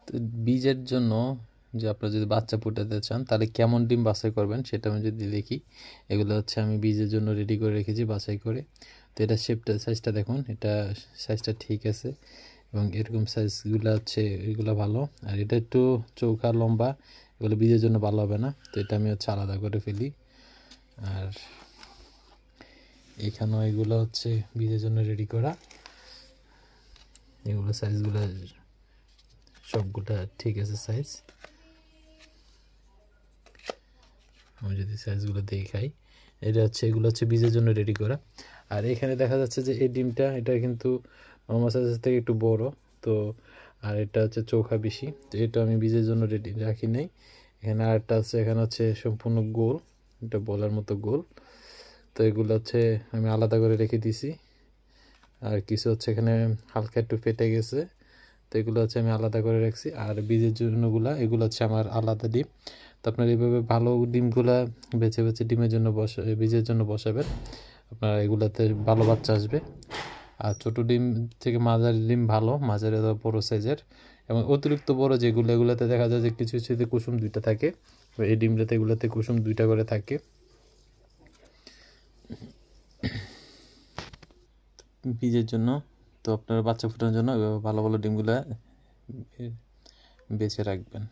তো বীজের জন্য যে আপনারা যদি বাচ্চা ফুটাতে চান তাহলে কেমন ডিম বাছাই করবেন সেটা আমি যদি দেখি, এগুলো হচ্ছে আমি বীজের জন্য রেডি করে রেখেছি বাছাই করে। তো এটা শেপটা সাইজটা দেখুন, এটা সাইজটা ঠিক আছে এবং এরকম সাইজগুলো হচ্ছে এগুলো ভালো। আর এটা একটু চৌকা লম্বা, এগুলো বীজের জন্য ভালো হবে না, তো এটা আমি হচ্ছে আলাদা করে ফেলি। আর এখানেও এগুলো হচ্ছে বীজের জন্য রেডি করা, এগুলো সাইজগুলো সবগুলা ঠিক আছে সাইজ। আমি যদি সাইজগুলো দেখাই, এটা হচ্ছে এগুলো হচ্ছে বীজের জন্য রেডি করা। আর এখানে দেখা যাচ্ছে যে এই ডিমটা এটা কিন্তু নর্মাল সাইজের থেকে একটু বড়, তো আর এটা হচ্ছে চোখা বেশি, তো এটা আমি বীজের জন্য রেডি রাখি নাই। এখানে আরেকটা আছে, এখানে হচ্ছে সম্পূর্ণ গোল, এটা বলার মতো গোল, তো এগুলো হচ্ছে আমি আলাদা করে রেখে দিছি। আর কিছু হচ্ছে এখানে হালকা একটু ফেটে গেছে, তো এগুলো হচ্ছে আমি আলাদা করে রাখছি। আর বীজের জন্যগুলা এগুলো হচ্ছে আমার আলাদা ডিম। তো আপনার এইভাবে ভালো ডিমগুলা বেছে বেছে ডিমের জন্য বীজের জন্য বসাবেন, আপনার এগুলাতে ভালো বাচ্চা আসবে। আর ছোটো ডিম থেকে মাঝারি ডিম ভালো, মাঝারি বড়ো সাইজের, এবং অতিরিক্ত বড় যেগুলো এগুলোতে দেখা যায় যে কিছু কিছুতে কুসুম দুইটা থাকে, এই ডিমটাতে এগুলোতে কুসুম দুইটা করে থাকে। বীজের জন্য তো আপনার বাচ্চা ফোটানোর জন্য ভালো ভালো ডিমগুলা বেছে রাখবেন।